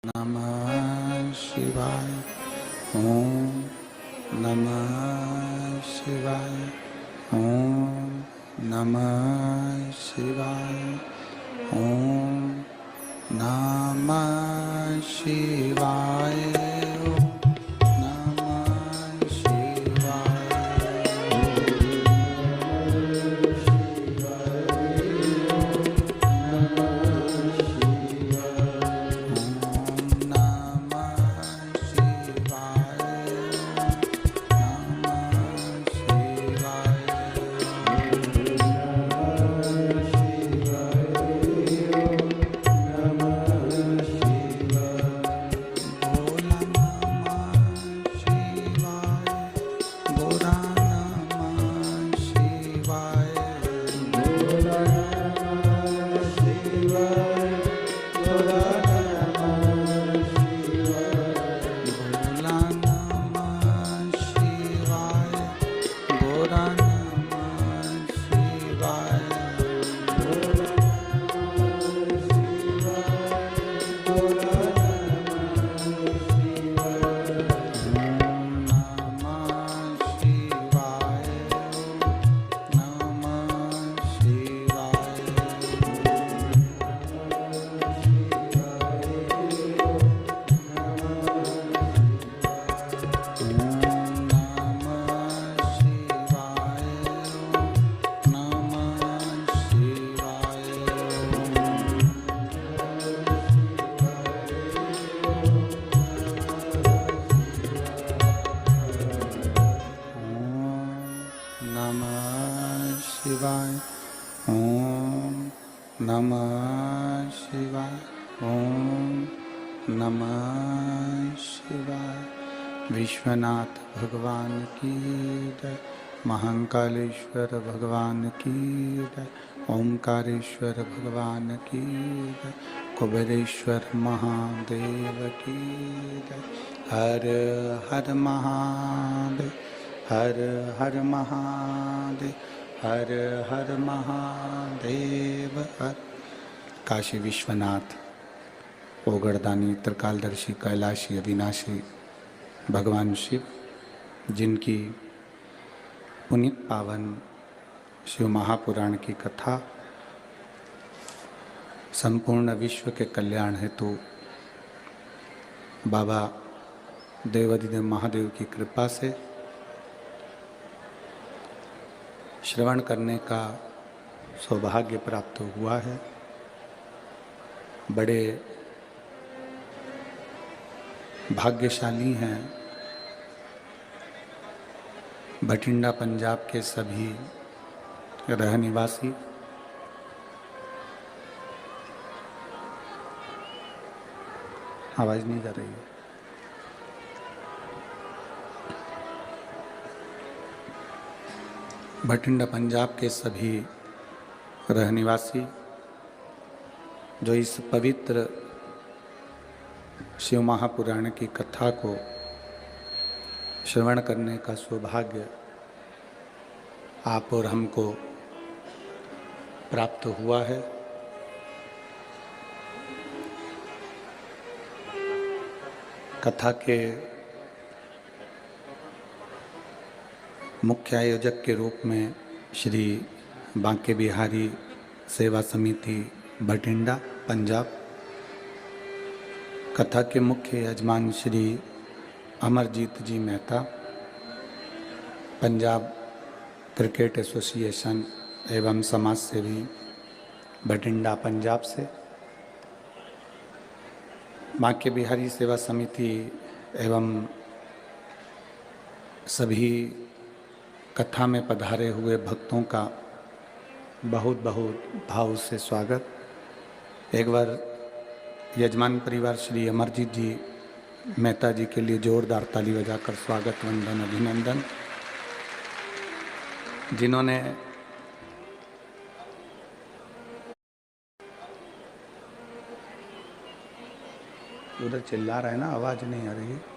नमः शिवाय। ओम नमः शिवाय। ओम नमः शिवाय। ओम नमः शिवाय। नमः शिवाय। ओम नमः शिवाय। ओम नमः शिवाय। विश्वनाथ भगवान की जय। महाकालेश्वर भगवान की जय। ओंकारेश्वर भगवान की जय। कुबेरेश्वर महादेव की जय। हर हर महादेव। हर हर महादेव। हर हर महादेव। हर काशी विश्वनाथ ओगड़दानी त्रिकालदर्शी कैलाशी अविनाशी भगवान शिव, जिनकी पुनीत पावन शिव महापुराण की कथा संपूर्ण विश्व के कल्याण हेतु बाबा देवाधिदेव महादेव की कृपा से श्रवण करने का सौभाग्य प्राप्त हुआ है। बड़े भाग्यशाली हैं भटिंडा पंजाब के सभी रहनिवासी। आवाज नहीं जा रही है। भटिंडा पंजाब के सभी रहनिवासी जो इस पवित्र शिव महापुराण की कथा को श्रवण करने का सौभाग्य आप और हमको प्राप्त हुआ है। कथा के मुख्य आयोजक के रूप में श्री बांके बिहारी सेवा समिति भटिंडा पंजाब, कथा के मुख्य यजमान श्री अमरजीत जी मेहता पंजाब क्रिकेट एसोसिएशन एवं समाज सेवी भटिंडा पंजाब से, बांके बिहारी सेवा समिति एवं सभी कथा में पधारे हुए भक्तों का बहुत बहुत भाव से स्वागत। एक बार यजमान परिवार श्री अमरजीत जी मेहता जी के लिए जोरदार ताली बजाकर स्वागत वंदन अभिनंदन। जिन्होंने उधर चिल्ला रहा है ना, आवाज नहीं आ रही है।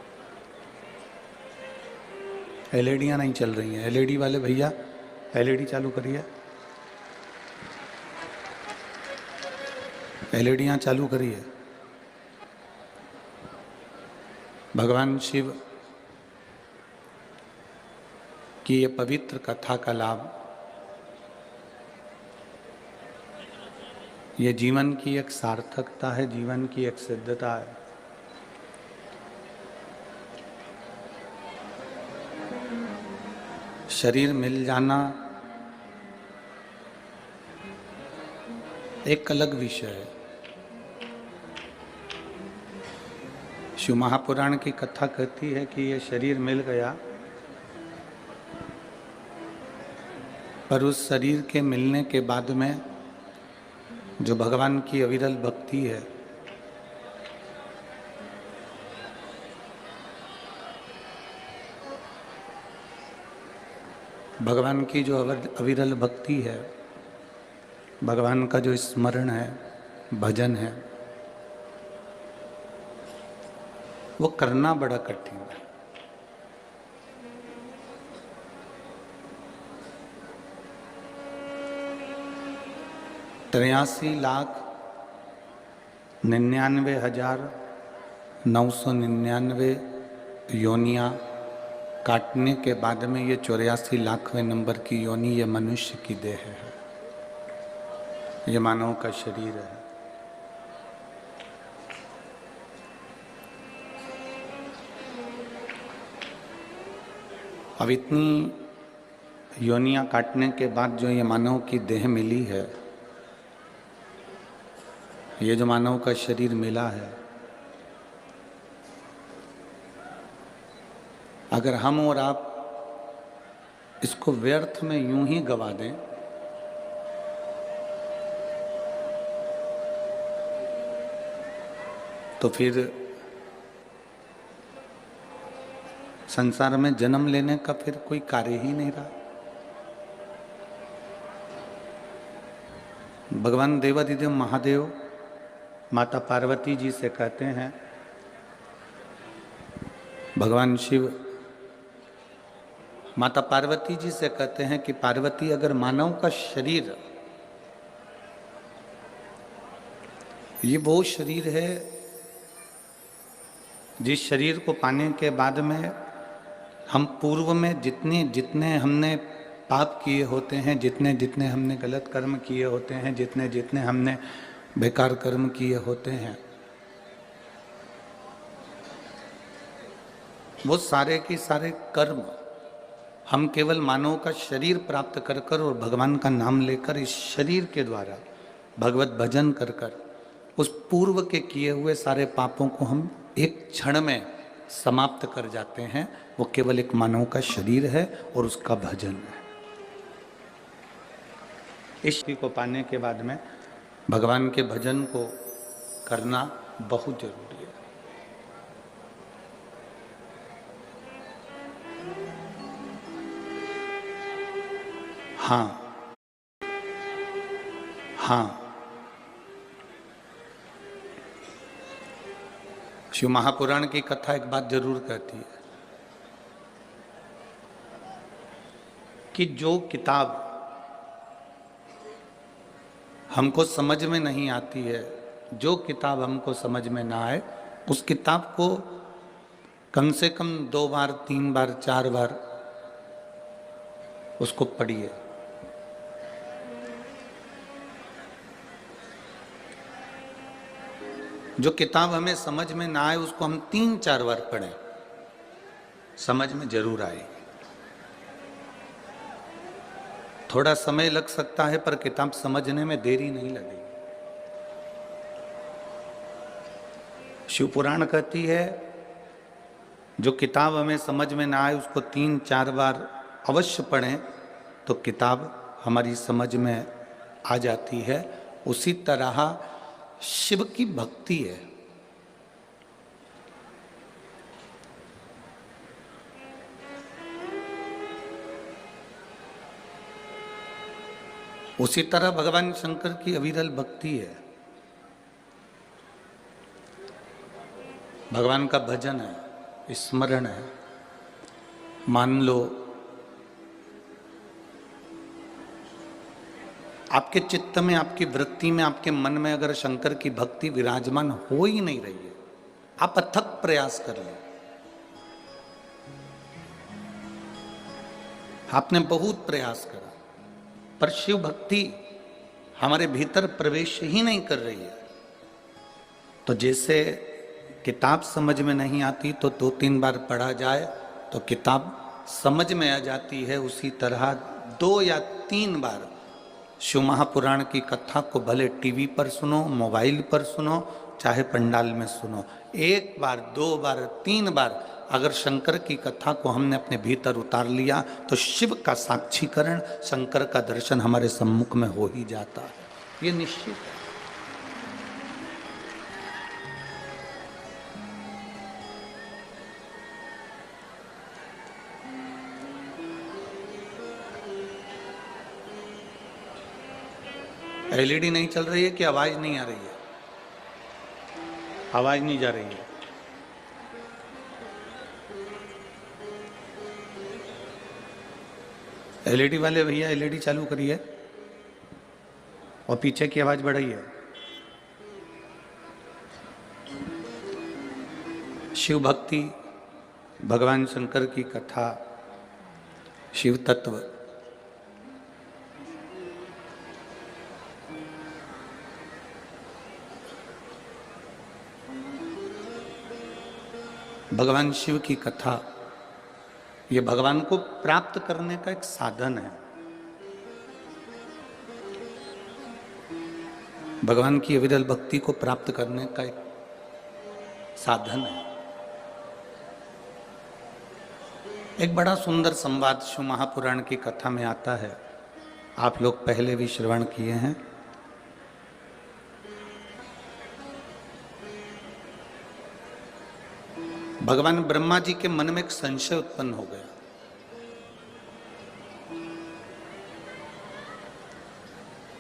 एलईडियाँ नहीं चल रही हैं। एलईडी वाले भैया एलईडी चालू करिए। एलईडियाँ चालू करिए। भगवान शिव की ये पवित्र कथा का लाभ ये जीवन की एक सार्थकता है, जीवन की एक सिद्धता है। शरीर मिल जाना एक अलग विषय है। शिव महापुराण की कथा कहती है कि ये शरीर मिल गया, पर उस शरीर के मिलने के बाद में जो भगवान की अविरल भक्ति है, भगवान की जो अविरल भक्ति है, भगवान का जो स्मरण है, भजन है, वो करना बड़ा कठिन है। तिरासी लाख 99,999 योनियां काटने के बाद में ये 84 लाखवें नंबर की योनि ये मनुष्य की देह है, ये मानव का शरीर है। अब इतनी योनियां काटने के बाद जो ये मानव की देह मिली है, ये जो मानव का शरीर मिला है, अगर हम और आप इसको व्यर्थ में यूं ही गवा दें तो फिर संसार में जन्म लेने का फिर कोई कार्य ही नहीं रहा। भगवान देवाधिदेव महादेव माता पार्वती जी से कहते हैं, भगवान शिव माता पार्वती जी से कहते हैं कि पार्वती, अगर मानव का शरीर ये वो शरीर है जिस शरीर को पाने के बाद में हम पूर्व में जितने जितने हमने पाप किए होते हैं, जितने जितने हमने गलत कर्म किए होते हैं, जितने जितने हमने बेकार कर्म किए होते हैं, वो सारे के सारे कर्म हम केवल मानव का शरीर प्राप्त कर कर और भगवान का नाम लेकर इस शरीर के द्वारा भगवत भजन कर कर उस पूर्व के किए हुए सारे पापों को हम एक क्षण में समाप्त कर जाते हैं। वो केवल एक मानव का शरीर है और उसका भजन है। इस को पाने के बाद में भगवान के भजन को करना बहुत जरूरी है। हाँ, शिव महापुराण की कथा एक बात जरूर कहती है कि जो किताब हमको समझ में नहीं आती है, जो किताब हमको समझ में ना आए, उस किताब को कम से कम 2 बार 3 बार 4 बार उसको पढ़िए। जो किताब हमें समझ में ना आए उसको हम 3-4 बार पढ़ें, समझ में जरूर आए। थोड़ा समय लग सकता है पर किताब समझने में देरी नहीं लगेगी। शिव पुराण कहती है जो किताब हमें समझ में ना आए उसको 3-4 बार अवश्य पढ़ें तो किताब हमारी समझ में आ जाती है। उसी तरह शिव की भक्ति है। उसी तरह भगवान शंकर की अविरल भक्ति है, भगवान का भजन है, स्मरण है। मान लो आपके चित्त में, आपकी वृत्ति में, आपके मन में अगर शंकर की भक्ति विराजमान हो ही नहीं रही है, आप अथक प्रयास कर लें, आपने बहुत प्रयास करा, पर शिव भक्ति हमारे भीतर प्रवेश ही नहीं कर रही है। तो जैसे किताब समझ में नहीं आती तो 2-3 बार पढ़ा जाए तो किताब समझ में आ जाती है, उसी तरह 2 या 3 बार शिव महापुराण की कथा को भले टीवी पर सुनो, मोबाइल पर सुनो, चाहे पंडाल में सुनो, 1 बार, 2 बार, 3 बार अगर शंकर की कथा को हमने अपने भीतर उतार लिया तो शिव का साक्षीकरण, शंकर का दर्शन हमारे सम्मुख में हो ही जाता है, ये निश्चित है। एलईडी नहीं चल रही है कि आवाज नहीं आ रही है? आवाज नहीं जा रही है। एलईडी वाले भैया एलईडी चालू करिए और पीछे की आवाज बढ़ाइए। शिव भक्ति, भगवान शंकर की कथा, शिव तत्व, भगवान शिव की कथा, ये भगवान को प्राप्त करने का एक साधन है। भगवान की अविरल भक्ति को प्राप्त करने का एक साधन है। एक बड़ा सुंदर संवाद शिव महापुराण की कथा में आता है, आप लोग पहले भी श्रवण किए हैं। भगवान ब्रह्मा जी के मन में एक संशय उत्पन्न हो गया।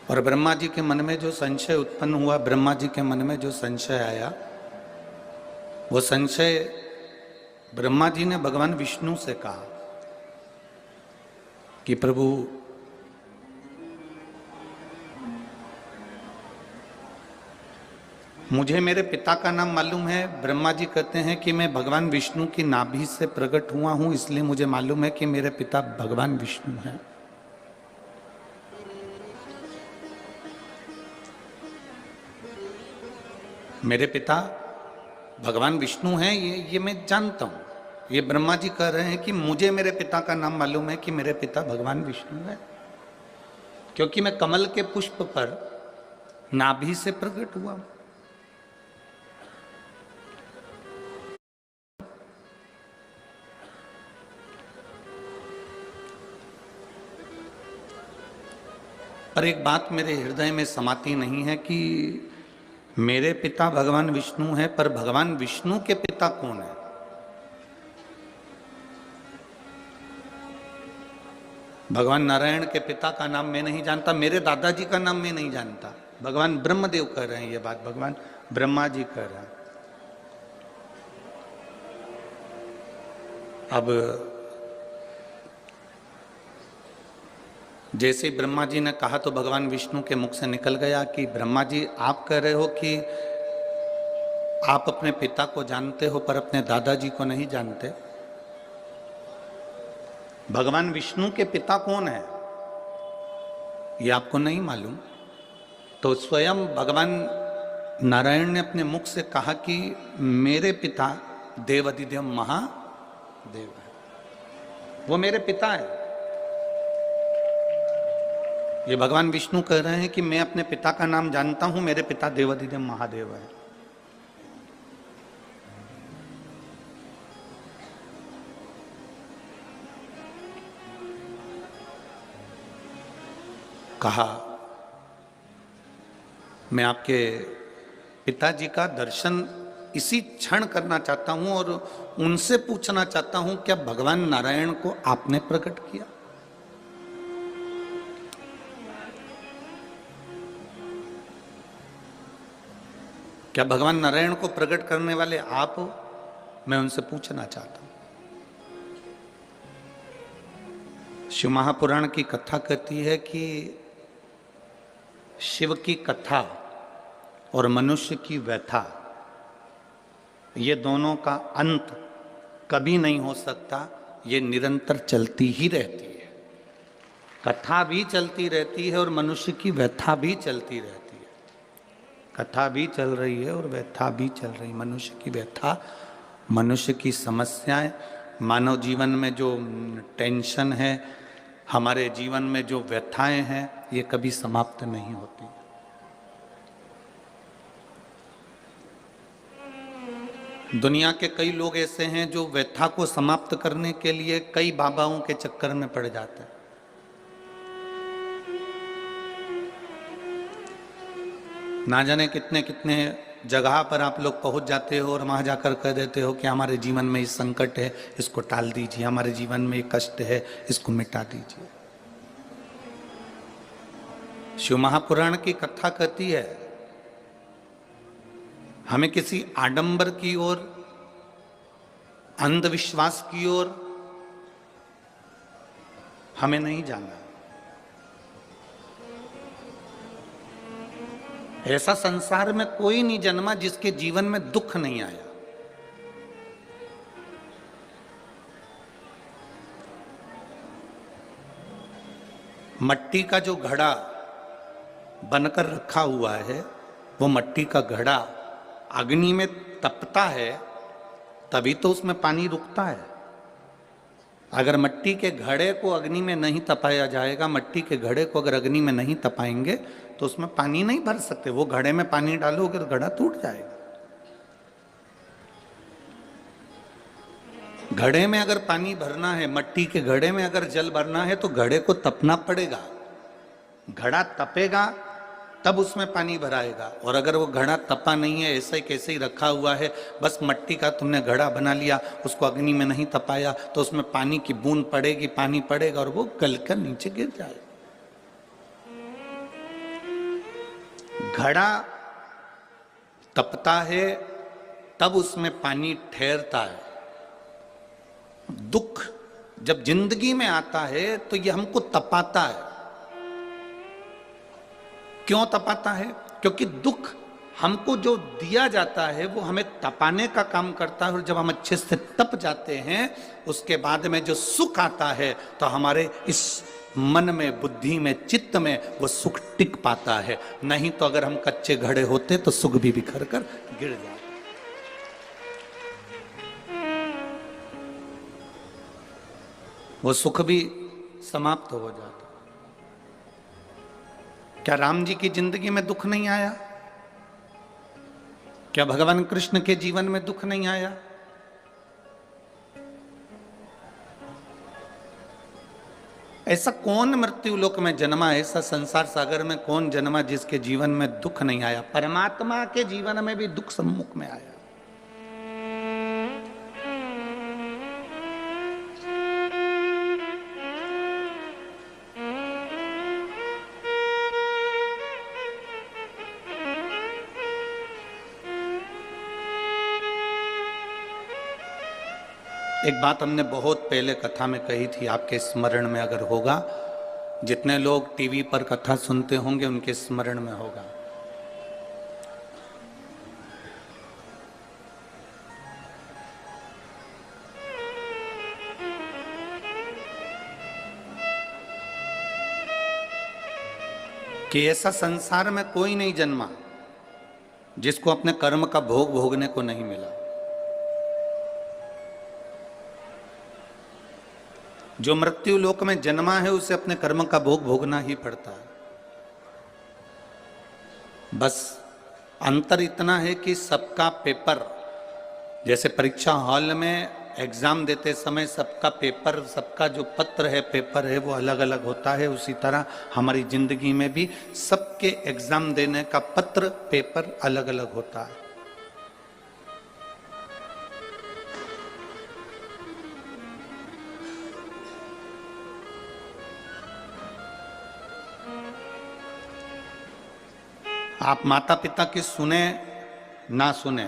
और ब्रह्मा जी के मन में जो संशय उत्पन्न हुआ, ब्रह्मा जी के मन में जो संशय आया, वो संशय ब्रह्मा जी ने भगवान विष्णु से कहा कि प्रभु, मुझे मेरे पिता का नाम मालूम है। ब्रह्मा जी कहते हैं कि मैं भगवान विष्णु की नाभि से प्रकट हुआ हूं, इसलिए मुझे मालूम है कि मेरे पिता भगवान विष्णु हैं। मेरे पिता भगवान विष्णु हैं, ये मैं जानता हूं। ये ब्रह्मा जी कह रहे हैं कि मुझे मेरे पिता का नाम मालूम है कि मेरे पिता भगवान विष्णु हैं, क्योंकि मैं कमल के पुष्प पर नाभि से प्रकट हुआ। पर एक बात मेरे हृदय में समाती नहीं है कि मेरे पिता भगवान विष्णु हैं, पर भगवान विष्णु के पिता कौन है? भगवान नारायण के पिता का नाम मैं नहीं जानता, मेरे दादाजी का नाम मैं नहीं जानता। भगवान ब्रह्मदेव कह रहे हैं ये बात, भगवान ब्रह्मा जी कह रहे हैं। अब जैसे ब्रह्मा जी ने कहा तो भगवान विष्णु के मुख से निकल गया कि ब्रह्मा जी, आप कह रहे हो कि आप अपने पिता को जानते हो पर अपने दादाजी को नहीं जानते। भगवान विष्णु के पिता कौन है ये आपको नहीं मालूम। तो स्वयं भगवान नारायण ने अपने मुख से कहा कि मेरे पिता देवाधिदेव महादेव है, वो मेरे पिता है। ये भगवान विष्णु कह रहे हैं कि मैं अपने पिता का नाम जानता हूं, मेरे पिता देवाधिदेव महादेव है। कहा, मैं आपके पिताजी का दर्शन इसी क्षण करना चाहता हूं और उनसे पूछना चाहता हूं, क्या भगवान नारायण को आपने प्रकट किया? क्या भगवान नारायण को प्रकट करने वाले आप हो? मैं उनसे पूछना चाहता हूं। शिव महापुराण की कथा कहती है कि शिव की कथा और मनुष्य की व्यथा, ये दोनों का अंत कभी नहीं हो सकता, ये निरंतर चलती ही रहती है। कथा भी चलती रहती है और मनुष्य की व्यथा भी चलती रहती है। कथा भी चल रही है और व्यथा भी चल रही। मनुष्य की व्यथा, मनुष्य की समस्याएं, मानव जीवन में जो टेंशन है, हमारे जीवन में जो व्यथाएं हैं, ये कभी समाप्त नहीं होती। दुनिया के कई लोग ऐसे हैं जो व्यथा को समाप्त करने के लिए कई बाबाओं के चक्कर में पड़ जाते हैं। ना जाने कितने कितने जगह पर आप लोग पहुंच जाते हो और वहां जाकर कह देते हो कि हमारे जीवन में ये संकट है, इसको टाल दीजिए, हमारे जीवन में ये कष्ट है, इसको मिटा दीजिए। शिव महापुराण की कथा कहती है, हमें किसी आडंबर की ओर, अंधविश्वास की ओर हमें नहीं जाना। ऐसा संसार में कोई नहीं जन्मा जिसके जीवन में दुख नहीं आया। मट्टी का जो घड़ा बनकर रखा हुआ है, वो मट्टी का घड़ा अग्नि में तपता है तभी तो उसमें पानी रुकता है। अगर मट्टी के घड़े को अग्नि में नहीं तपाया जाएगा, मट्टी के घड़े को अगर अग्नि में नहीं तपाएंगे तो उसमें पानी नहीं भर सकते। वो घड़े में पानी डालोगे तो घड़ा टूट जाएगा। घड़े में अगर पानी भरना है, मट्टी के घड़े में अगर जल भरना है तो घड़े को तपना पड़ेगा। घड़ा तपेगा तब उसमें पानी भराएगा। और अगर वो घड़ा तपा नहीं है, ऐसे ही कैसे ही रखा हुआ है, बस मट्टी का तुमने घड़ा बना लिया, उसको अग्नि में नहीं तपाया, तो उसमें पानी की बूंद पड़ेगी, पानी पड़ेगा और वो गलकर नीचे गिर जाएगा। घड़ा तपता है तब उसमें पानी ठहरता है। दुख जब जिंदगी में आता है तो ये हमको तपाता है। क्यों तपाता है? क्योंकि दुख हमको जो दिया जाता है वो हमें तपाने का काम करता है। और जब हम अच्छे से तप जाते हैं, उसके बाद में जो सुख आता है तो हमारे इस मन में, बुद्धि में, चित्त में वो सुख टिक पाता है। नहीं तो अगर हम कच्चे घड़े होते तो सुख भी बिखर कर गिर जाता। वो सुख भी समाप्त हो जाता। क्या राम जी की जिंदगी में दुख नहीं आया? क्या भगवान कृष्ण के जीवन में दुख नहीं आया? ऐसा कौन मृत्यु लोक में जन्मा, ऐसा संसार सागर में कौन जन्मा जिसके जीवन में दुख नहीं आया? परमात्मा के जीवन में भी दुख सम्मुख में आया। एक बात हमने बहुत पहले कथा में कही थी, आपके स्मरण में अगर होगा, जितने लोग टीवी पर कथा सुनते होंगे उनके स्मरण में होगा। कि ऐसा संसार में कोई नहीं जन्मा जिसको अपने कर्म का भोग भोगने को नहीं मिला। जो मृत्यु लोक में जन्मा है उसे अपने कर्म का भोग भोगना ही पड़ता है। बस अंतर इतना है कि सबका पेपर, जैसे परीक्षा हॉल में एग्जाम देते समय सबका पेपर, सबका जो पत्र है, पेपर है, वो अलग अलग होता है। उसी तरह हमारी जिंदगी में भी सबके एग्जाम देने का पत्र, पेपर अलग अलग होता है। आप माता पिता की सुने ना सुने,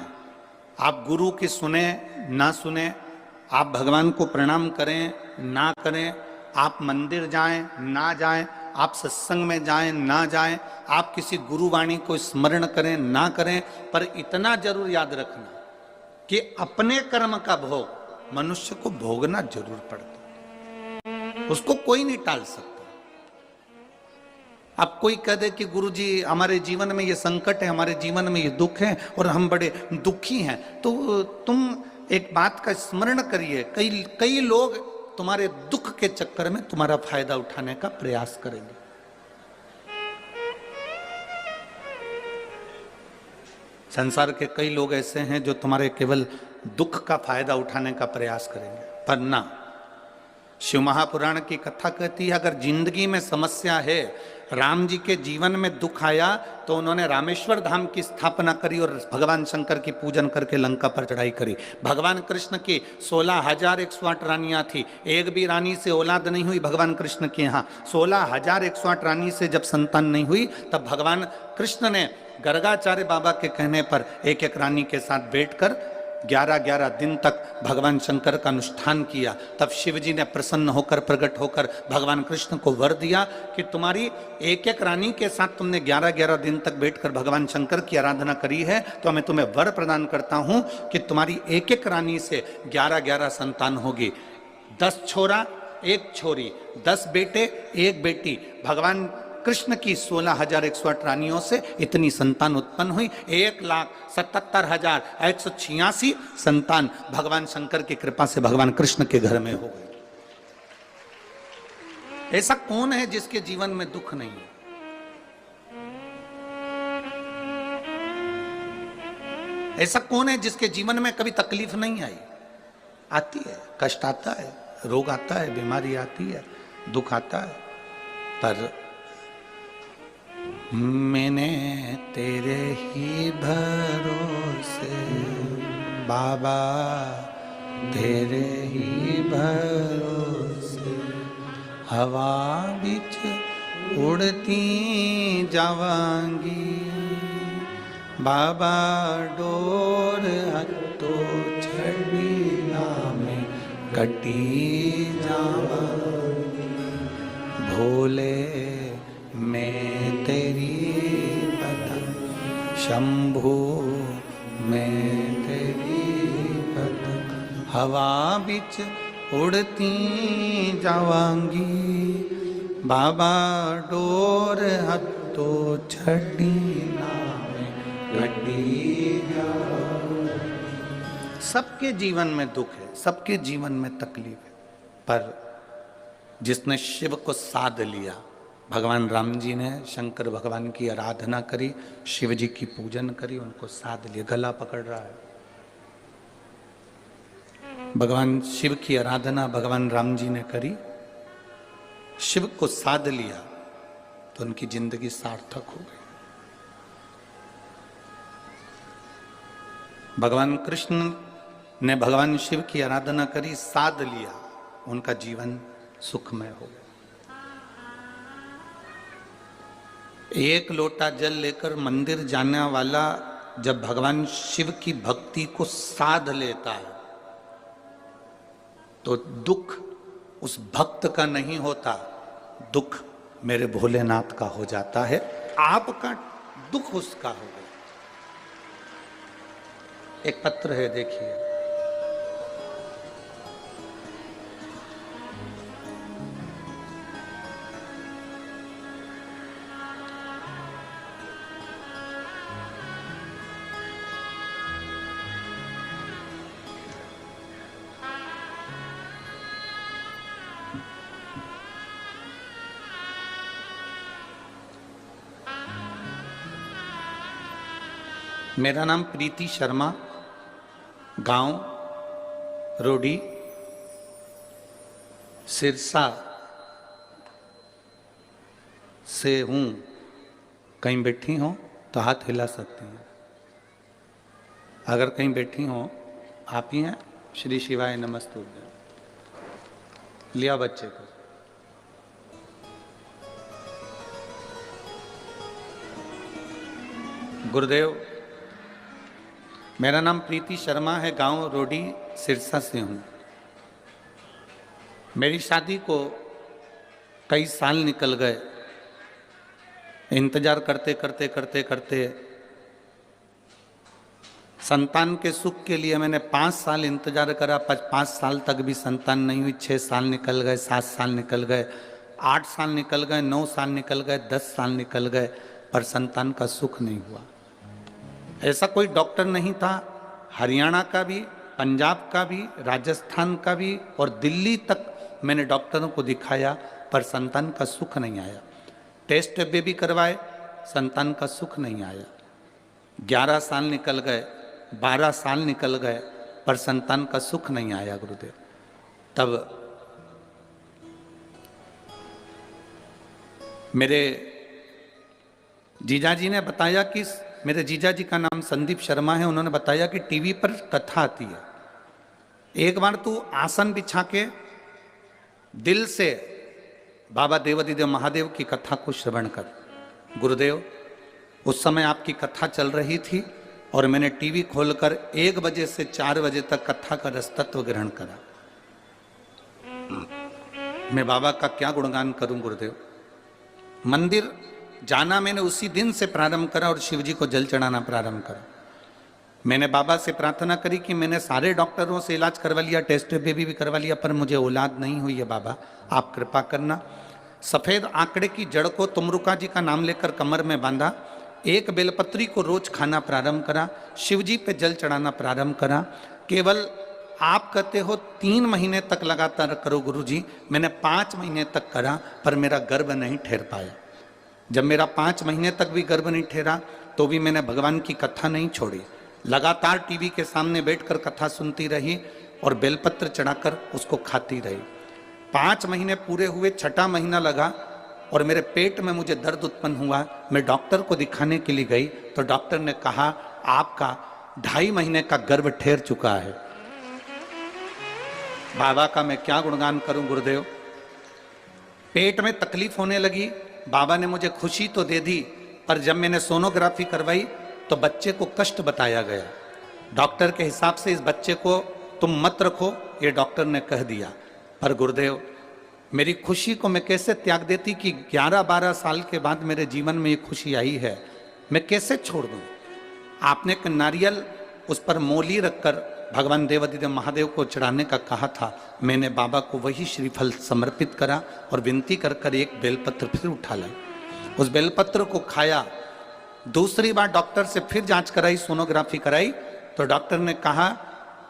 आप गुरु की सुने ना सुने, आप भगवान को प्रणाम करें ना करें, आप मंदिर जाएं ना जाएं, आप सत्संग में जाएं ना जाएं, आप किसी गुरुवाणी को स्मरण करें ना करें, पर इतना जरूर याद रखना कि अपने कर्म का भोग मनुष्य को भोगना जरूर पड़ता है। उसको कोई नहीं टाल सकता। अब कोई कह दे कि गुरुजी हमारे जीवन में ये संकट है, हमारे जीवन में ये दुख है और हम बड़े दुखी हैं, तो तुम एक बात का स्मरण करिए, कई कई लोग तुम्हारे दुख के चक्कर में तुम्हारा फायदा उठाने का प्रयास करेंगे। संसार के कई लोग ऐसे हैं जो तुम्हारे केवल दुख का फायदा उठाने का प्रयास करेंगे, पर ना। शिव महापुराण की कथा कहती है, अगर जिंदगी में समस्या है, राम जी के जीवन में दुख आया तो उन्होंने रामेश्वर धाम की स्थापना करी और भगवान शंकर की पूजन करके लंका पर चढ़ाई करी। भगवान कृष्ण की 16,108 रानियां थी, एक भी रानी से औलाद नहीं हुई भगवान कृष्ण के यहाँ। 16,108 रानी से जब संतान नहीं हुई, तब भगवान कृष्ण ने गर्गाचार्य बाबा के कहने पर एक एक रानी के साथ बैठकर 11-11 दिन तक भगवान शंकर का अनुष्ठान किया। तब शिव जी ने प्रसन्न होकर, प्रकट होकर भगवान कृष्ण को वर दिया कि तुम्हारी एक एक रानी के साथ तुमने 11-11 दिन तक बैठकर भगवान शंकर की आराधना करी है, तो मैं तुम्हें वर प्रदान करता हूं कि तुम्हारी एक एक रानी से 11-11 संतान होगी। 10 छोरा 1 छोरी, 10 बेटे 1 बेटी। भगवान कृष्ण की 16,108 रानियों से इतनी संतान उत्पन्न हुई। 1,77,186 संतान भगवान शंकर की कृपा से भगवान कृष्ण के घर में हो गई। ऐसा कौन है जिसके जीवन में दुख नहीं है? ऐसा कौन है जिसके जीवन में कभी तकलीफ नहीं आई? आती है, कष्ट आता है, रोग आता है, बीमारी आती है, दुख आता है, पर मैंने तेरे ही भरोसे बाबा, तेरे ही भरोसे हवा बिच उड़ती जावांगी बाबा, डोर हथो छड़ी में कटी जावांगी। भोले मैं तेरी पतंग, शंभू मैं तेरी पतंग, हवा बिच उड़ती जावांगी बाबा, डोर हथो छड़ी में कटी जावांगी। सबके जीवन में दुख है, सबके जीवन में तकलीफ है, पर जिसने शिव को साध लिया, भगवान राम जी ने शंकर भगवान की आराधना करी, शिव जी की पूजन करी, उनको साध लिया। गला पकड़ रहा है, भगवान शिव की आराधना भगवान राम जी ने करी, शिव को साध लिया, तो उनकी जिंदगी सार्थक हो गई। भगवान कृष्ण ने भगवान शिव की आराधना करी, साध लिया, उनका जीवन सुखमय हो गया। एक लोटा जल लेकर मंदिर जाने वाला जब भगवान शिव की भक्ति को साध लेता है, तो दुख उस भक्त का नहीं होता, दुख मेरे भोलेनाथ का हो जाता है। आपका दुख उसका हो गया। एक पत्र है, देखिए, मेरा नाम प्रीति शर्मा, गांव रोडी, सिरसा से हूं। कहीं बैठी हो तो हाथ हिला सकती हैं। अगर कहीं बैठी हो, आप ही हैं? श्री शिवाय नमस्तुभ्यं। लिया बच्चे को। गुरुदेव, मेरा नाम प्रीति शर्मा है, गांव रोडी, सिरसा से हूं। मेरी शादी को कई साल निकल गए। इंतजार करते करते करते करते संतान के सुख के लिए मैंने 5 साल इंतजार करा, 5 साल तक भी संतान नहीं हुई। 6 साल निकल गए, 7 साल निकल गए। 8 साल निकल गए, 9 साल निकल गए, 10 साल निकल गए, पर संतान का सुख नहीं हुआ। ऐसा कोई डॉक्टर नहीं था, हरियाणा का भी, पंजाब का भी, राजस्थान का भी और दिल्ली तक मैंने डॉक्टरों को दिखाया, पर संतान का सुख नहीं आया। टेस्ट भी करवाए, संतान का सुख नहीं आया। 11 साल निकल गए, 12 साल निकल गए, पर संतान का सुख नहीं आया गुरुदेव। तब मेरे जीजाजी ने बताया कि, मेरे जीजाजी का नाम संदीप शर्मा है, उन्होंने बताया कि टीवी पर कथा आती है, एक बार तू आसन बिछा के दिल से बाबा देवादिदेव महादेव की कथा को श्रवण कर। गुरुदेव, उस समय आपकी कथा चल रही थी और मैंने टीवी खोलकर 1 बजे से 4 बजे तक कथा का रसतत्व ग्रहण करा। मैं बाबा का क्या गुणगान करूं गुरुदेव। मंदिर जाना मैंने उसी दिन से प्रारंभ करा और शिव जी को जल चढ़ाना प्रारंभ करा। मैंने बाबा से प्रार्थना करी कि मैंने सारे डॉक्टरों से इलाज करवा लिया, टेस्ट भी करवा लिया, पर मुझे औलाद नहीं हुई है बाबा, आप कृपा करना। सफेद आंकड़े की जड़ को तुमरुका जी का नाम लेकर कमर में बांधा, एक बेलपत्री को रोज खाना प्रारंभ करा, शिव जी पे जल चढ़ाना प्रारंभ करा। केवल आप कहते हो 3 महीने तक लगातार करो गुरुजी, मैंने 5 महीने तक करा, पर मेरा गर्भ नहीं ठहर पाया। जब मेरा 5 महीने तक भी गर्भ नहीं ठहरा तो भी मैंने भगवान की कथा नहीं छोड़ी, लगातार टीवी के सामने बैठकर कथा सुनती रही और बेलपत्र चढ़ाकर उसको खाती रही। 5 महीने पूरे हुए, 6ठा महीना लगा और मेरे पेट में मुझे दर्द उत्पन्न हुआ। मैं डॉक्टर को दिखाने के लिए गई तो डॉक्टर ने कहा आपका 2.5 महीने का गर्भ ठहर चुका है। बाबा का मैं क्या गुणगान करूं गुरुदेव। पेट में तकलीफ होने लगी, बाबा ने मुझे खुशी तो दे दी, पर जब मैंने सोनोग्राफी करवाई तो बच्चे को कष्ट बताया गया। डॉक्टर के हिसाब से इस बच्चे को तुम मत रखो, ये डॉक्टर ने कह दिया। पर गुरुदेव, मेरी खुशी को मैं कैसे त्याग देती कि 11-12 साल के बाद मेरे जीवन में ये खुशी आई है, मैं कैसे छोड़ दूं। आपने एक नारियल उस पर मोली रखकर भगवान देवादिदेव महादेव को चढ़ाने का कहा था, मैंने बाबा को वही श्रीफल समर्पित करा और विनती कर कर एक बेलपत्र फिर उठा लाई। उस बेलपत्र को खाया। दूसरी बार डॉक्टर से फिर जांच कराई, सोनोग्राफी कराई, तो डॉक्टर ने कहा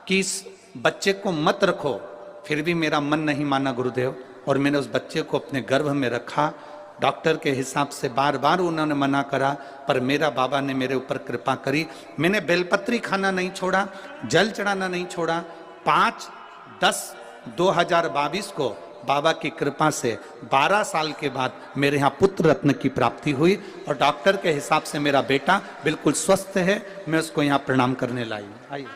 कि इस बच्चे को मत रखो। फिर भी मेरा मन नहीं माना गुरुदेव, और मैंने उस बच्चे को अपने गर्भ में रखा। डॉक्टर के हिसाब से बार बार उन्होंने मना करा, पर मेरा बाबा ने मेरे ऊपर कृपा करी। मैंने बेलपत्री खाना नहीं छोड़ा, जल चढ़ाना नहीं छोड़ा। 5/10/2022 को बाबा की कृपा से 12 साल के बाद मेरे यहाँ पुत्र रत्न की प्राप्ति हुई और डॉक्टर के हिसाब से मेरा बेटा बिल्कुल स्वस्थ है। मैं उसको यहाँ प्रणाम करने लाई। आइए।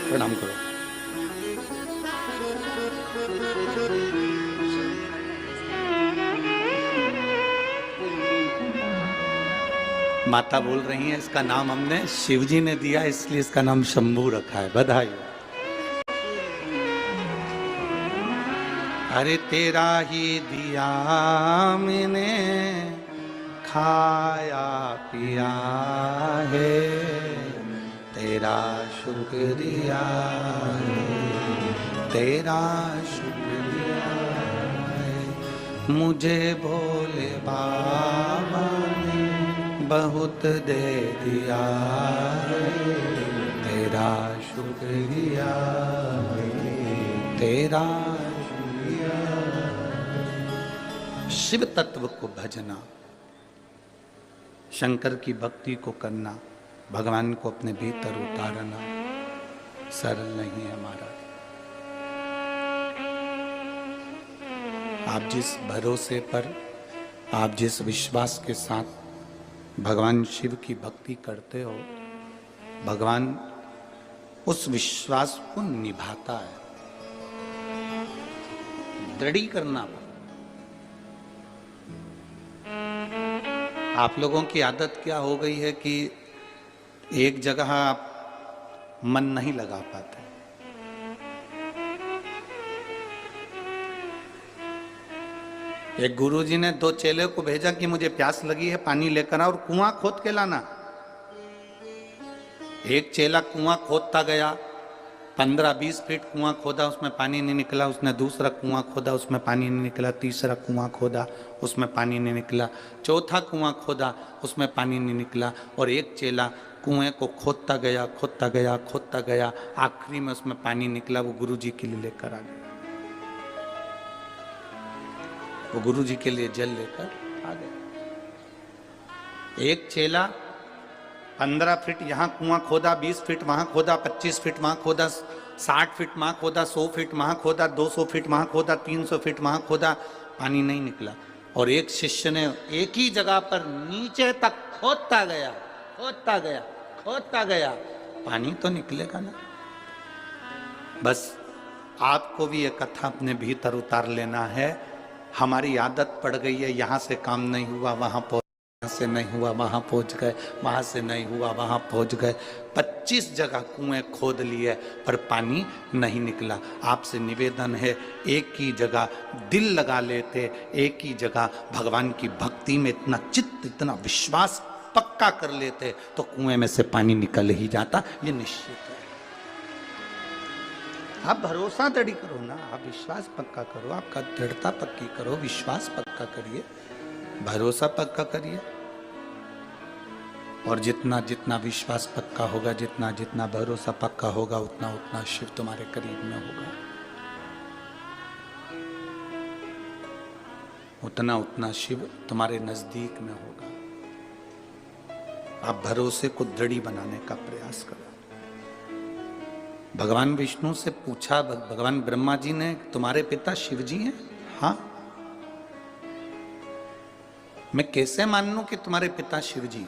प्रणाम करो। माता बोल रही है इसका नाम हमने शिव जी ने दिया, इसलिए इसका नाम शंभू रखा है। बधाई। अरे तेरा ही दिया मैंने खाया पिया है, तेरा शुक्रिया है, तेरा शुक्रिया है। मुझे भोले बाबा ने बहुत दे दिया है, तेरा शुक्रिया है, तेरा शुक्रिया। शिव तत्व को भजना, शंकर की भक्ति को करना, भगवान को अपने भीतर उतारना सरल नहीं है हमारा। आप जिस भरोसे पर, आप जिस विश्वास के साथ भगवान शिव की भक्ति करते हो, भगवान उस विश्वास को निभाता है। दृढ़ करना पड़ता। आप लोगों की आदत क्या हो गई है कि एक जगह आप मन नहीं लगा पाते। एक गुरुजी ने दो चेले को भेजा कि मुझे प्यास लगी है, पानी लेकर आ और कुआं खोद के लाना। एक चेला कुआं खोदता गया, 15-20 फीट कुआं खोदा, उसमें पानी नहीं निकला। उसने दूसरा कुआं खोदा, उसमें पानी नहीं निकला। तीसरा कुआं खोदा, उसमें पानी नहीं निकला। चौथा कुआं खोदा, उसमें पानी नहीं निकला। और एक चेला कुएं को खोदता गया, खोदता गया, खोदता गया, आखिरी में उसमें पानी निकला। वो गुरुजी के लिए लेकर आ गया, वो गुरुजी के लिए जल लेकर आ गया। एक चेला 15 फीट यहाँ कुआं खोदा, 20 फीट वहां खोदा, 25 फीट वहां खोदा, 60 फीट वहां खोदा, 100 फीट वहां खोदा, 200 फीट वहां खोदा, 300 फीट वहां खोदा, पानी नहीं निकला। और एक शिष्य ने एक ही जगह पर नीचे तक खोदता गया, खोदता गया, खोदता गया, पानी तो निकलेगा ना। बस आपको भी ये कथा अपने भीतर उतार लेना है। हमारी आदत पड़ गई है, यहां से काम नहीं हुआ वहां पहुंच, यहां से नहीं हुआ वहां पहुंच गए, वहां से नहीं हुआ वहां पहुंच गए। 25 जगह कुएं खोद लिए पर पानी नहीं निकला। आपसे निवेदन है, एक ही जगह दिल लगा लेते, एक ही जगह भगवान की भक्ति में इतना चित्त, इतना विश्वास पक्का कर लेते तो कुएं में से पानी निकल ही जाता, ये निश्चित है। आप भरोसा दृढ़ करो ना, आप विश्वास पक्का करो, आपका दृढ़ता पक्की करो, विश्वास पक्का करिए, भरोसा पक्का करिए। और जितना जितना विश्वास पक्का होगा, जितना जितना भरोसा पक्का होगा, उतना उतना शिव तुम्हारे करीब में होगा, उतना उतना शिव तुम्हारे नजदीक में होगा। आप भरोसे को दृढ़ बनाने का प्रयास करो। भगवान विष्णु से पूछा, भगवान ब्रह्मा जी ने, तुम्हारे पिता शिव जी हैं? हाँ। मैं कैसे मान लूं कि तुम्हारे पिता शिव जी?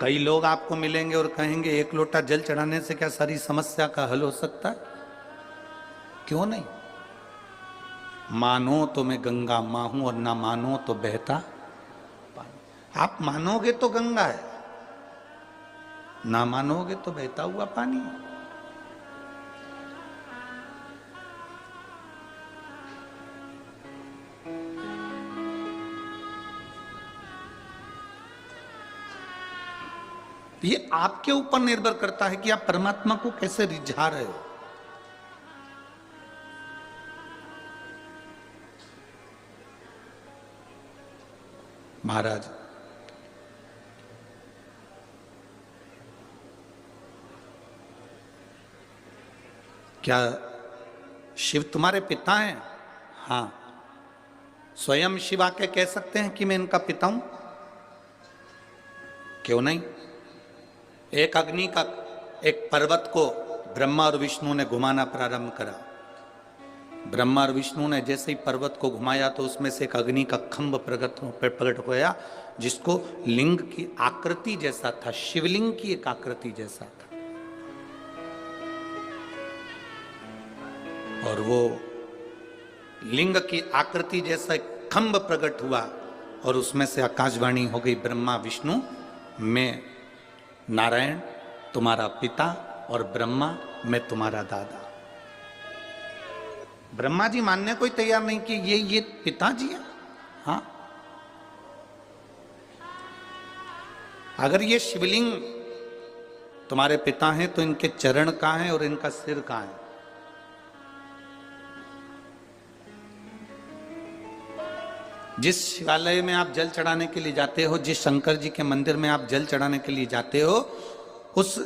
कई लोग आपको मिलेंगे और कहेंगे एक लोटा जल चढ़ाने से क्या सारी समस्या का हल हो सकता है? क्यों नहीं? मानो तो मैं गंगा मां हूं और ना मानो तो बहता पानी। आप मानोगे तो गंगा है, ना मानोगे तो बहता हुआ पानी। ये आपके ऊपर निर्भर करता है कि आप परमात्मा को कैसे रिझा रहे हो। महाराज, क्या शिव तुम्हारे पिता हैं? हाँ। स्वयं शिव आके कह सकते हैं कि मैं इनका पिता हूं? क्यों नहीं? एक अग्नि का, एक पर्वत को ब्रह्मा और विष्णु ने घुमाना प्रारंभ करा। ब्रह्मा और विष्णु ने जैसे ही पर्वत को घुमाया तो उसमें से एक अग्नि का खंभ प्रकट होया, जिसको लिंग की आकृति जैसा था, शिवलिंग की एक आकृति जैसा था। और वो लिंग की आकृति जैसा खंभ प्रकट हुआ और उसमें से आकाशवाणी हो गई, ब्रह्मा विष्णु, मैं नारायण तुम्हारा पिता और ब्रह्मा मैं तुम्हारा दादा। ब्रह्मा जी मानने को ही तैयार नहीं कि ये पिताजी है। हाँ, अगर ये शिवलिंग तुम्हारे पिता हैं तो इनके चरण कहां हैं और इनका सिर कहां है? जिस शिवालय में आप जल चढ़ाने के लिए जाते हो, जिस शंकर जी के मंदिर में आप जल चढ़ाने के लिए जाते हो, उस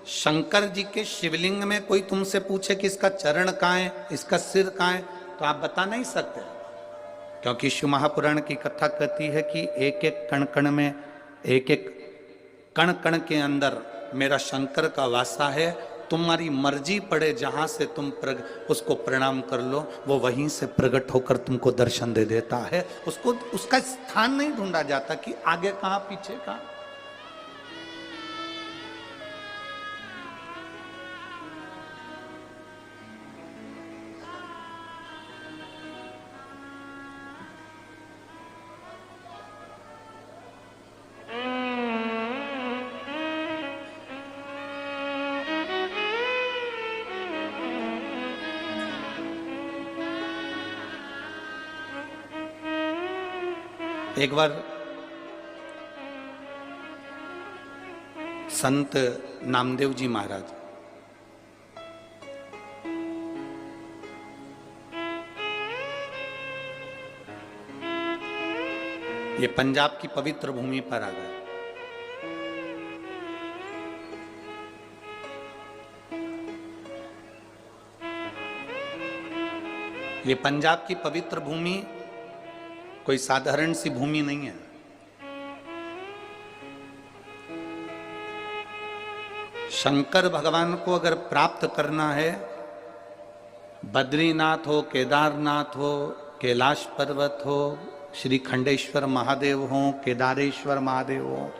शंकर जी के शिवलिंग में कोई तुमसे पूछे कि इसका चरण कहां है, इसका सिर कहां है, तो आप बता नहीं सकते, क्योंकि शिव महापुराण की कथा कहती है कि एक एक कण कण में, एक एक कण कण के अंदर मेरा शंकर का वासा है। तुम्हारी मर्जी पड़े जहां से तुम उसको प्रणाम कर लो, वो वहीं से प्रकट होकर तुमको दर्शन दे देता है। उसको उसका स्थान नहीं ढूंढा जाता कि आगे कहां पीछे कहां। एक बार संत नामदेव जी महाराज ये पंजाब की पवित्र भूमि पर आ गए। ये पंजाब की पवित्र भूमि कोई साधारण सी भूमि नहीं है। शंकर भगवान को अगर प्राप्त करना है, बद्रीनाथ हो, केदारनाथ हो, कैलाश पर्वत हो, श्री खंडेश्वर महादेव हो, केदारेश्वर महादेव हो,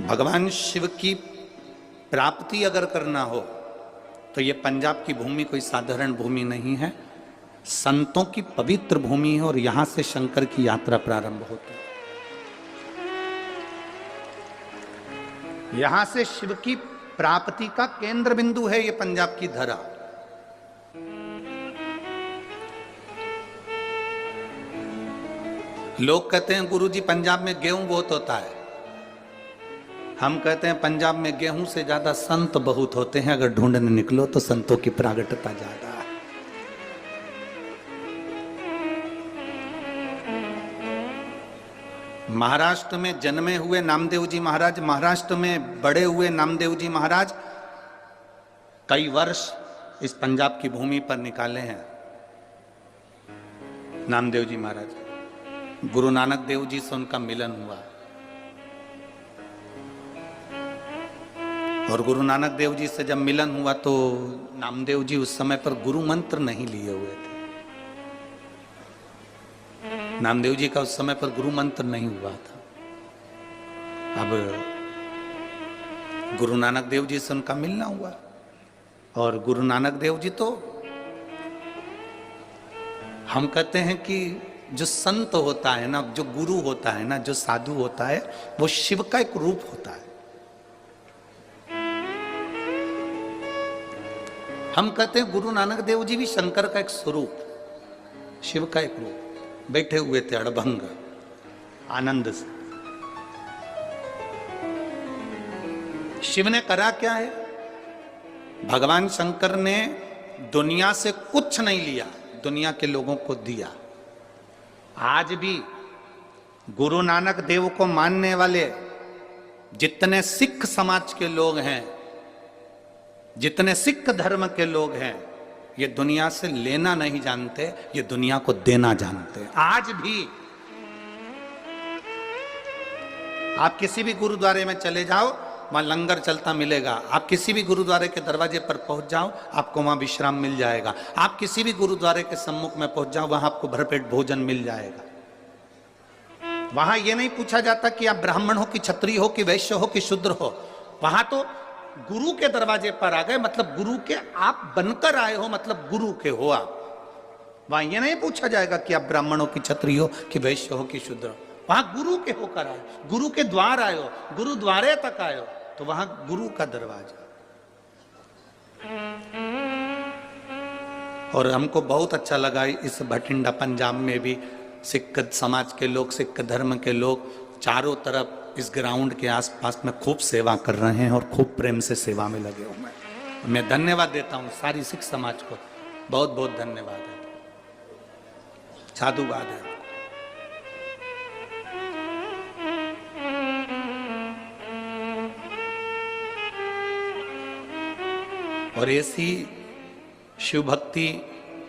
भगवान शिव की प्राप्ति अगर करना हो तो ये पंजाब की भूमि कोई साधारण भूमि नहीं है, संतों की पवित्र भूमि है और यहां से शंकर की यात्रा प्रारंभ होती है। यहां से शिव की प्राप्ति का केंद्र बिंदु है ये पंजाब की धरा। लोग कहते हैं गुरुजी पंजाब में गेहूं बहुत होता है। हम कहते हैं पंजाब में गेहूं से ज्यादा संत बहुत होते हैं। अगर ढूंढने निकलो तो संतों की प्रागट्यता ज्यादा है। महाराष्ट्र में जन्मे हुए नामदेव जी महाराज, महाराष्ट्र में बड़े हुए नामदेव जी महाराज कई वर्ष इस पंजाब की भूमि पर निकाले हैं। नामदेव जी महाराज, गुरु नानक देव जी से उनका मिलन हुआ और गुरु नानक देव जी से जब मिलन हुआ तो नामदेव जी उस समय पर गुरु मंत्र नहीं लिए हुए थे। नामदेव जी का उस समय पर गुरु मंत्र नहीं हुआ था। अब गुरु नानक देव जी से उनका मिलना हुआ और गुरु नानक देव जी तो हम कहते हैं कि जो संत होता है ना, जो गुरु होता है ना, जो साधु होता है, वो शिव का एक रूप होता है। हम कहते हैं गुरु नानक देव जी भी शंकर का एक स्वरूप, शिव का एक रूप। बैठे हुए थे अड़भंग आनंद से। शिव ने करा क्या है? भगवान शंकर ने दुनिया से कुछ नहीं लिया, दुनिया के लोगों को दिया। आज भी गुरु नानक देव को मानने वाले जितने सिख समाज के लोग हैं, जितने सिख धर्म के लोग हैं, ये दुनिया से लेना नहीं जानते, ये दुनिया को देना जानते हैं। आज भी आप किसी भी गुरुद्वारे में चले जाओ, वहां लंगर चलता मिलेगा। आप किसी भी गुरुद्वारे के दरवाजे पर पहुंच जाओ, आपको वहां विश्राम मिल जाएगा। आप किसी भी गुरुद्वारे के सम्मुख में पहुंच जाओ, वहां आपको भरपेट भोजन मिल जाएगा। वहां यह नहीं पूछा जाता कि आप ब्राह्मण हो कि क्षत्रिय हो कि वैश्य हो कि शूद्र हो। वहां तो गुरु के दरवाजे पर आ गए, मतलब गुरु के आप बनकर आए हो, मतलब गुरु के हो आप। वहां यह नहीं पूछा जाएगा कि आप ब्राह्मण हो कि क्षत्रिय हो कि वैश्य हो कि शूद्र हो। वहां गुरु के होकर आए, गुरु के द्वार आए हो, गुरुद्वारे तक आए हो, तो वहां गुरु का दरवाजा। और हमको बहुत अच्छा लगा इस भटिंडा पंजाब में भी सिख समाज के लोग, सिख धर्म के लोग चारों तरफ इस ग्राउंड के आसपास में खूब सेवा कर रहे हैं और खूब प्रेम से सेवा में लगे हुए हैं। मैं धन्यवाद देता हूं सारी सिख समाज को, बहुत बहुत धन्यवाद है, साधुवाद है। और ऐसी शिव भक्ति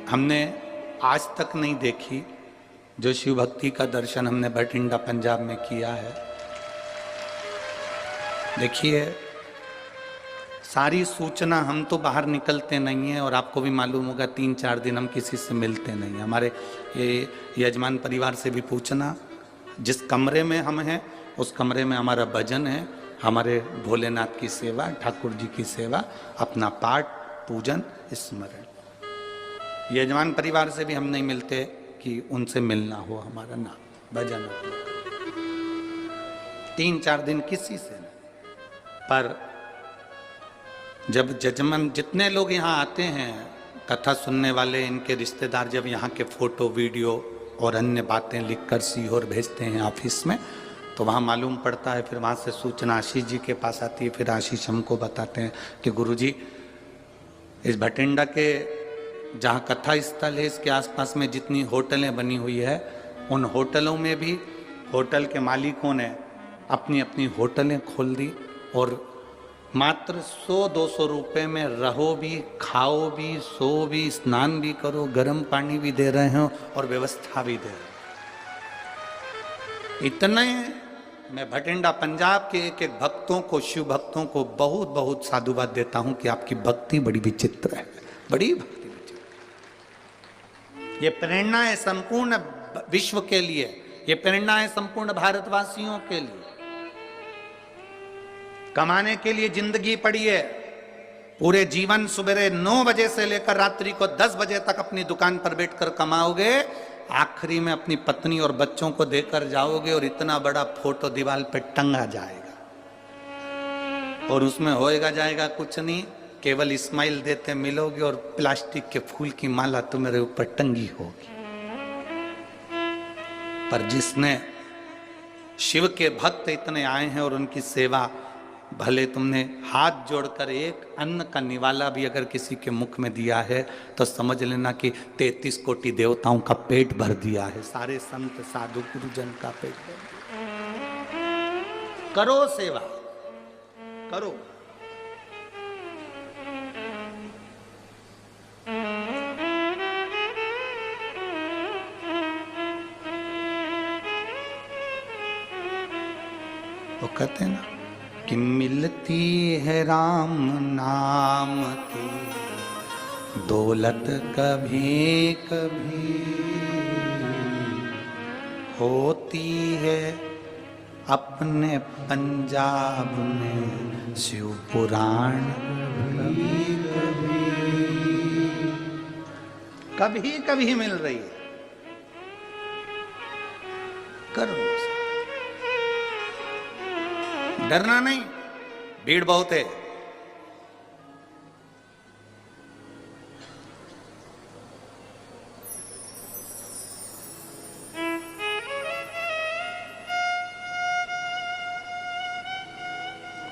हमने आज तक नहीं देखी, जो शिव भक्ति का दर्शन हमने भटिंडा पंजाब में किया है। देखिए, सारी सूचना, हम तो बाहर निकलते नहीं हैं और आपको भी मालूम होगा 3-4 दिन हम किसी से मिलते नहीं हैं। हमारे ये यजमान परिवार से भी पूछना, जिस कमरे में हम हैं उस कमरे में हमारा भजन है, हमारे भोलेनाथ की सेवा, ठाकुर जी की सेवा, अपना पाठ, पूजन, स्मरण। यजमान परिवार से भी हम नहीं मिलते कि उनसे मिलना हो हमारा, ना भजन हो। 3-4 दिन किसी से नहीं। पर जब जजमान, जितने लोग यहाँ आते हैं कथा सुनने वाले, इनके रिश्तेदार, जब यहाँ के फोटो वीडियो और अन्य बातें लिखकर सीहोर भेजते हैं ऑफिस में, तो वहाँ मालूम पड़ता है, फिर वहाँ से सूचना आशीष जी के पास आती है, फिर आशीष हमको बताते हैं कि गुरुजी इस भटिंडा के जहाँ कथा स्थल है इसके आसपास में जितनी होटलें बनी हुई है, उन होटलों में भी होटल के मालिकों ने अपनी अपनी होटलें खोल दी और मात्र 100-200 रुपए में रहो भी, खाओ भी, सो भी, स्नान भी करो, गर्म पानी भी दे रहे हैं और व्यवस्था भी दे रहे हैं। इतने मैं भटिंडा पंजाब के एक एक भक्तों को, शिव भक्तों को बहुत बहुत साधुवाद देता हूं कि आपकी भक्ति बड़ी विचित्र है, बड़ी भक्ति विचित्र। ये प्रेरणा है संपूर्ण विश्व के लिए, ये प्रेरणा है संपूर्ण भारतवासियों के लिए। कमाने के लिए जिंदगी पड़ी है, पूरे जीवन सुबह 9 बजे से लेकर रात्रि को 10 बजे तक अपनी दुकान पर बैठकर कमाओगे, आखिरी में अपनी पत्नी और बच्चों को देकर जाओगे और इतना बड़ा फोटो दीवार पे टंगा जाएगा और उसमें होएगा जाएगा कुछ नहीं, केवल स्माइल देते मिलोगे और प्लास्टिक के फूल की माला तुम्हारे ऊपर टंगी होगी। पर जिसने शिव के भक्त इतने आए हैं और उनकी सेवा, भले तुमने हाथ जोड़कर एक अन्न का निवाला भी अगर किसी के मुख में दिया है तो समझ लेना कि 33 कोटि देवताओं का पेट भर दिया है, सारे संत साधु गुरुजन का पेट भर दिया। करो सेवा, करो। वो कहते हैं ना कि मिलती है राम नाम की दौलत कभी कभी, होती है अपने पंजाब में शिव पुराण कभी कभी मिल रही है। करो, डरना नहीं, भीड़ बहुत है।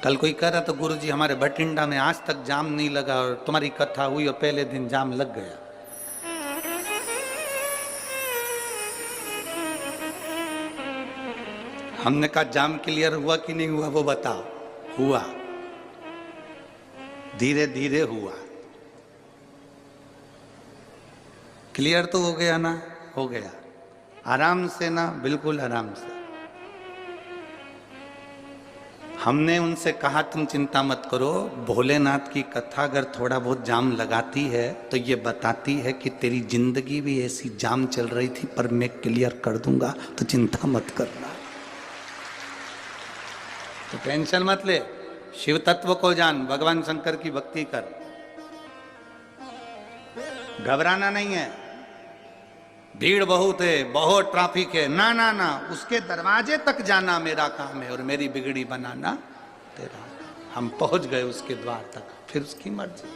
कल कोई कह रहा तो गुरुजी हमारे भटिंडा में आज तक जाम नहीं लगा और तुम्हारी कथा हुई और पहले दिन जाम लग गया। हमने कहा जाम क्लियर हुआ कि नहीं हुआ वो बताओ। हुआ, धीरे धीरे हुआ। क्लियर तो हो गया ना, हो गया आराम से ना, बिल्कुल आराम से। हमने उनसे कहा तुम चिंता मत करो, भोलेनाथ की कथा अगर थोड़ा बहुत जाम लगाती है तो ये बताती है कि तेरी जिंदगी भी ऐसी जाम चल रही थी पर मैं क्लियर कर दूंगा, तो चिंता मत करना। तो टेंशन मत ले, शिव तत्व को जान, भगवान शंकर की भक्ति कर, घबराना नहीं है। भीड़ बहुत है, बहुत ट्रैफिक है, ना ना ना, उसके दरवाजे तक जाना मेरा काम है और मेरी बिगड़ी बनाना तेरा। हम पहुंच गए उसके द्वार तक, फिर उसकी मर्जी।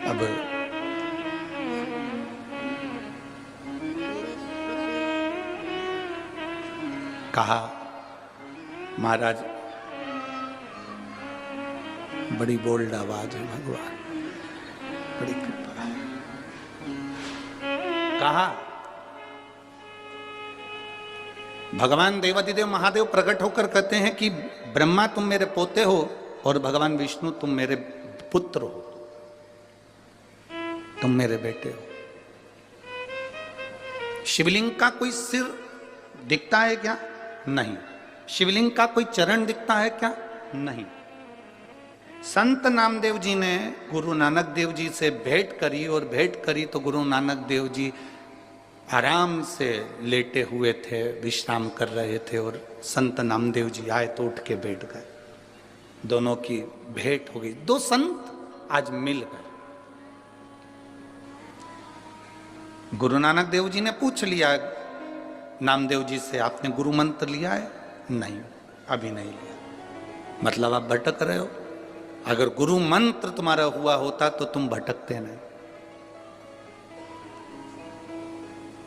अब कहा महाराज बड़ी बोल्ड आवाज है, भगवान बड़ी कृपा है। कहा भगवान देवादिदेव महादेव प्रकट होकर कहते हैं कि ब्रह्मा तुम मेरे पोते हो और भगवान विष्णु तुम मेरे पुत्र हो, तुम मेरे बेटे हो। शिवलिंग का कोई सिर दिखता है क्या? नहीं। शिवलिंग का कोई चरण दिखता है क्या? नहीं। संत नामदेव जी ने गुरु नानक देव जी से भेंट करी और भेंट करी तो गुरु नानक देव जी आराम से लेटे हुए थे, विश्राम कर रहे थे और संत नामदेव जी आए तो उठ के बैठ गए। दोनों की भेंट हो गई, दो संत आज मिल गए। गुरु नानक देव जी ने पूछ लिया नामदेव जी से, आपने गुरु मंत्र लिया है? नहीं, अभी नहीं लिया। मतलब आप भटक रहे हो? अगर गुरु मंत्र तुम्हारा हुआ होता तो तुम भटकते नहीं।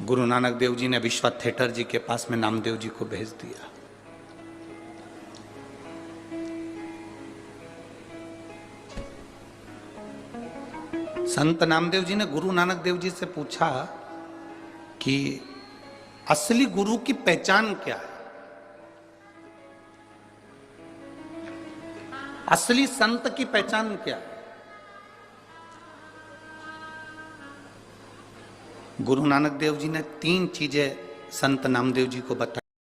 गुरु नानक देव जी ने विश्वा थिएटर जी के पास में नामदेव जी को भेज दिया। संत नामदेव जी ने गुरु नानक देव जी से पूछा कि असली गुरु की पहचान क्या है, असली संत की पहचान क्या है। गुरु नानक देव जी ने 3 चीजें संत नामदेव जी को बताई।